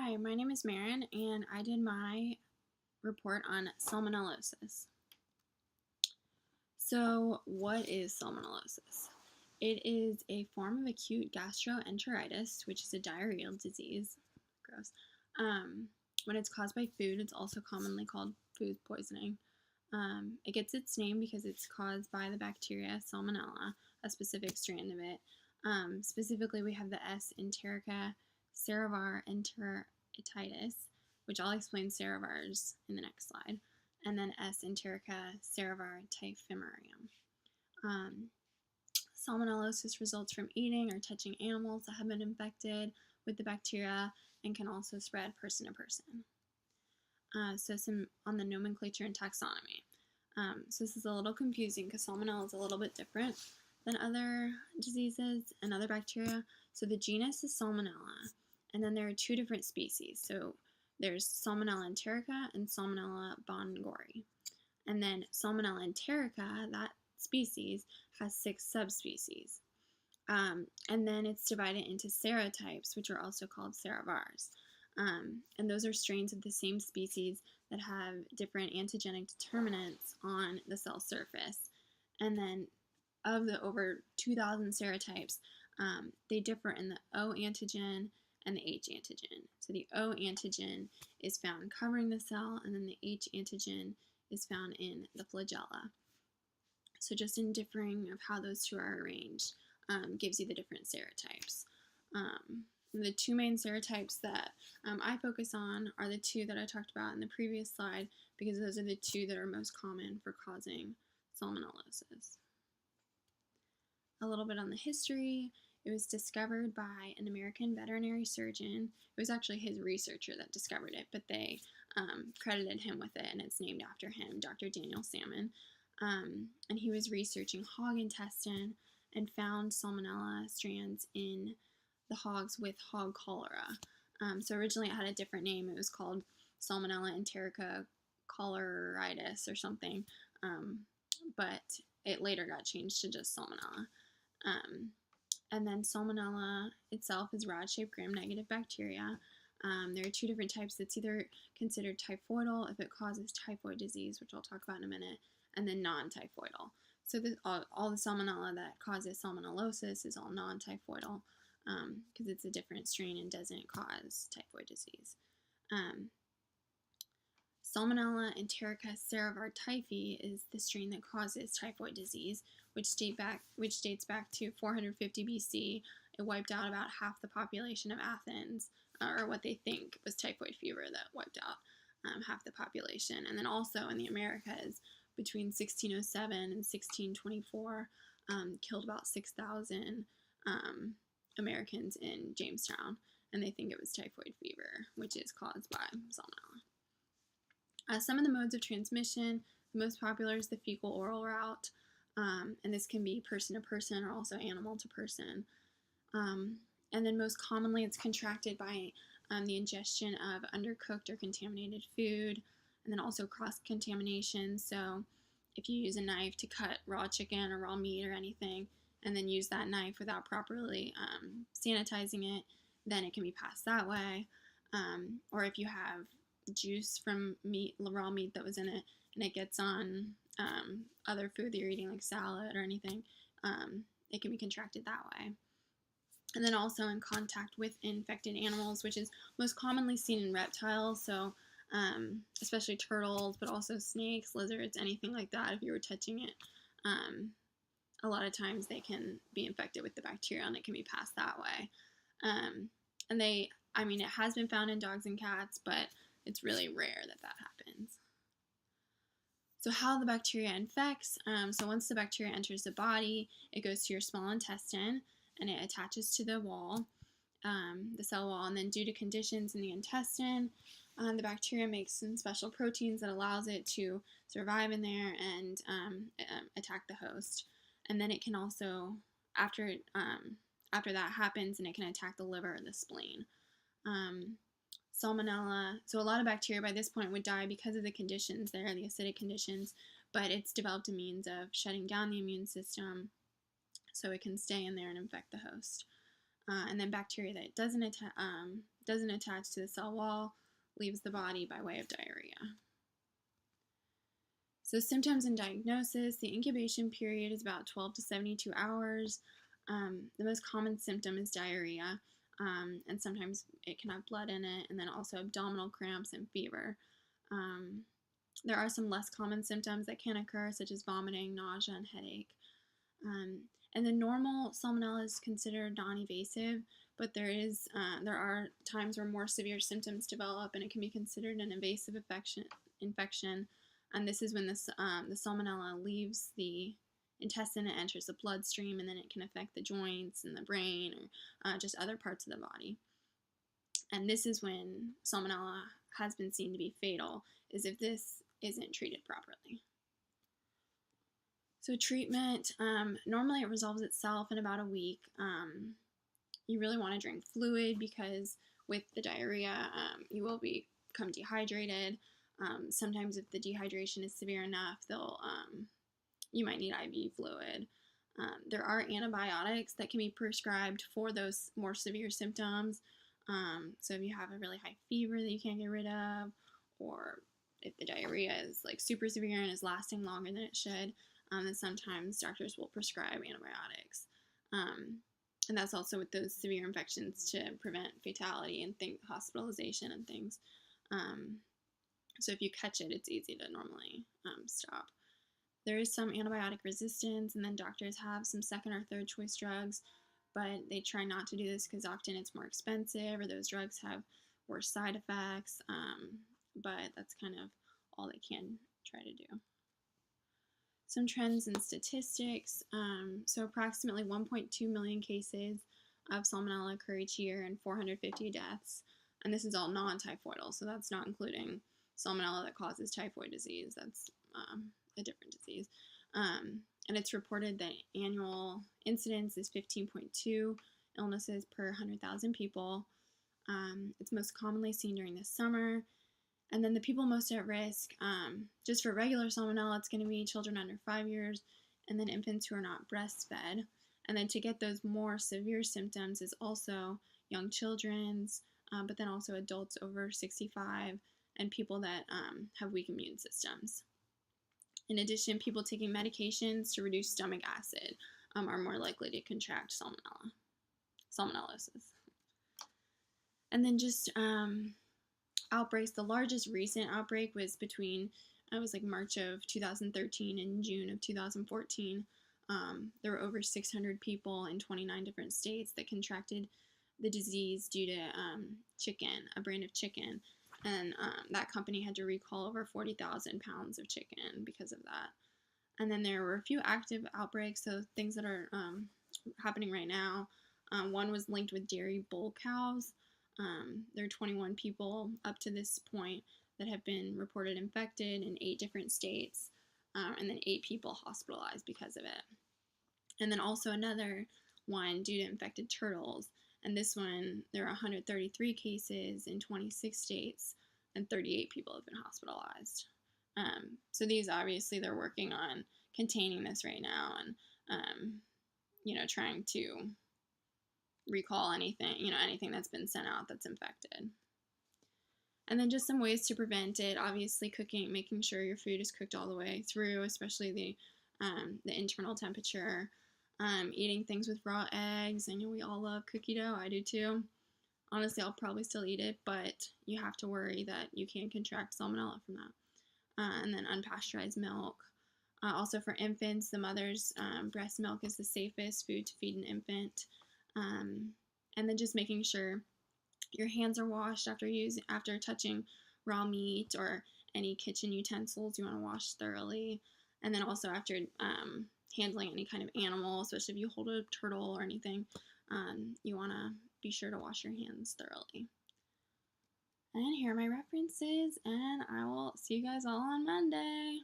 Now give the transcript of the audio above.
Hi, my name is Mairin, and I did my report on salmonellosis. So, what is salmonellosis? It is a form of acute gastroenteritis, which is a diarrheal disease. Gross. When it's caused by food, it's also commonly called food poisoning. It gets its name because it's caused by the bacteria salmonella, a specific strand of it. Specifically, we have the S. enterica cerevar enteritis, which I'll explain ceravars in the next slide, and then S. enterica cerevar typhimurium. Salmonellosis results from eating or touching animals that have been infected with the bacteria and can also spread person to person. So some on the nomenclature and taxonomy. So this is a little confusing because salmonella is a little bit different than other diseases and other bacteria. So the genus is Salmonella, and then there are two different species. So there's Salmonella enterica and Salmonella bongori. And then Salmonella enterica, that species, has 6 subspecies. And then it's divided into serotypes, which are also called ceravars. And those are strains of the same species that have different antigenic determinants on the cell surface. And then of the over 2,000 serotypes, they differ in the O antigen and the H antigen. So the O antigen is found covering the cell, and then the H antigen is found in the flagella. So just in differing of how those two are arranged gives you the different serotypes. The two main serotypes that I focus on are the two that I talked about in the previous slide, because those are the two that are most common for causing salmonellosis. A little bit on the history. It was discovered by an American veterinary surgeon. It was actually his researcher that discovered it, but they credited him with it, and it's named after him, Dr. Daniel Salmon. And he was researching hog intestine and found salmonella strands in the hogs with hog cholera. So originally it had a different name. It was called Salmonella enterica choleritis or something, but it later got changed to just salmonella. And then salmonella itself is rod-shaped gram-negative bacteria. There are two different types. It's either considered typhoidal if it causes typhoid disease, which I'll talk about in a minute, and then non-typhoidal. So all the salmonella that causes salmonellosis is all non-typhoidal because it's a different strain and doesn't cause typhoid disease. Salmonella enterica cerevar typhi is the strain that causes typhoid disease, which dates back to 450 BC. It wiped out about half the population of Athens, or what they think was typhoid fever that wiped out half the population. And then also in the Americas, between 1607 and 1624, killed about 6,000 Americans in Jamestown, and they think it was typhoid fever, which is caused by salmonella. Some of the modes of transmission, the most popular is the fecal-oral route, and this can be person to person or also animal to person. And then most commonly it's contracted by the ingestion of undercooked or contaminated food, and then also cross-contamination. So if you use a knife to cut raw chicken or raw meat or anything, and then use that knife without properly sanitizing it, then it can be passed that way. Or if you have juice from raw meat that was in it, and it gets on other food that you're eating, like salad or anything, it can be contracted that way. And then also in contact with infected animals, which is most commonly seen in reptiles, so especially turtles, but also snakes, lizards, anything like that. If you were touching it, a lot of times they can be infected with the bacteria, and it can be passed that way. And it has been found in dogs and cats, but it's really rare that happens. So how the bacteria infects, so once the bacteria enters the body, it goes to your small intestine, and it attaches to the wall, the cell wall, and then due to conditions in the intestine, the bacteria makes some special proteins that allows it to survive in there and attack the host. And then it can also, after that happens, and it can attack the liver or the spleen. Salmonella, so a lot of bacteria by this point would die because of the conditions there, the acidic conditions, but it's developed a means of shutting down the immune system so it can stay in there and infect the host. and then bacteria that doesn't attach to the cell wall leaves the body by way of diarrhea. So symptoms and diagnosis, the incubation period is about 12 to 72 hours. The most common symptom is diarrhea, and sometimes it can have blood in it, and then also abdominal cramps and fever. There are some less common symptoms that can occur, such as vomiting, nausea, and headache. And the normal salmonella is considered non-invasive, but there are times where more severe symptoms develop, and it can be considered an invasive infection. And this is when the salmonella leaves the intestine and enters the bloodstream, and then it can affect the joints and the brain, or just other parts of the body. And this is when salmonella has been seen to be fatal, is if this isn't treated properly. So treatment, normally it resolves itself in about a week. You really want to drink fluid because with the diarrhea, you will become dehydrated. Sometimes if the dehydration is severe enough, you might need IV fluid. There are antibiotics that can be prescribed for those more severe symptoms. So if you have a really high fever that you can't get rid of, or if the diarrhea is like super severe and is lasting longer than it should, then sometimes doctors will prescribe antibiotics. And that's also with those severe infections to prevent fatality and hospitalization and things. So if you catch it, it's easy to normally stop. There is some antibiotic resistance, and then doctors have some second or third choice drugs, but they try not to do this because often it's more expensive or those drugs have worse side effects, but that's kind of all they can try to do. Some trends and statistics. So approximately 1.2 million cases of salmonella occur each year and 450 deaths. And this is all non-typhoidal, so that's not including salmonella that causes typhoid disease. That's a different disease. And it's reported that annual incidence is 15.2 illnesses per 100,000 people. It's most commonly seen during the summer. And then the people most at risk, just for regular salmonella, it's going to be children under 5 years, and then infants who are not breastfed. And then to get those more severe symptoms is also young children's, but then also adults over 65 and people that have weak immune systems. In addition, people taking medications to reduce stomach acid are more likely to contract salmonellosis. And then just outbreaks. The largest recent outbreak was March of 2013 and June of 2014. There were over 600 people in 29 different states that contracted the disease due to a brand of chicken. And that company had to recall over 40,000 pounds of chicken because of that. And then there were a few active outbreaks, so things that are happening right now. One was linked with dairy bull cows. There are 21 people up to this point that have been reported infected in 8 different states, and then 8 people hospitalized because of it. And then also another one due to infected turtles. And this one, there are 133 cases in 26 states, and 38 people have been hospitalized. So these, obviously, they're working on containing this right now and, trying to recall anything that's been sent out that's infected. And then just some ways to prevent it. Obviously, making sure your food is cooked all the way through, especially the internal temperature. Eating things with raw eggs. I know we all love cookie dough. I do too. Honestly, I'll probably still eat it, but you have to worry that you can contract salmonella from that. And then unpasteurized milk. Also for infants, the mother's breast milk is the safest food to feed an infant. And then just making sure your hands are washed after touching raw meat or any kitchen utensils. You want to wash thoroughly. And then also after handling any kind of animal, especially if you hold a turtle or anything, you want to be sure to wash your hands thoroughly. And here are my references, and I will see you guys all on Monday.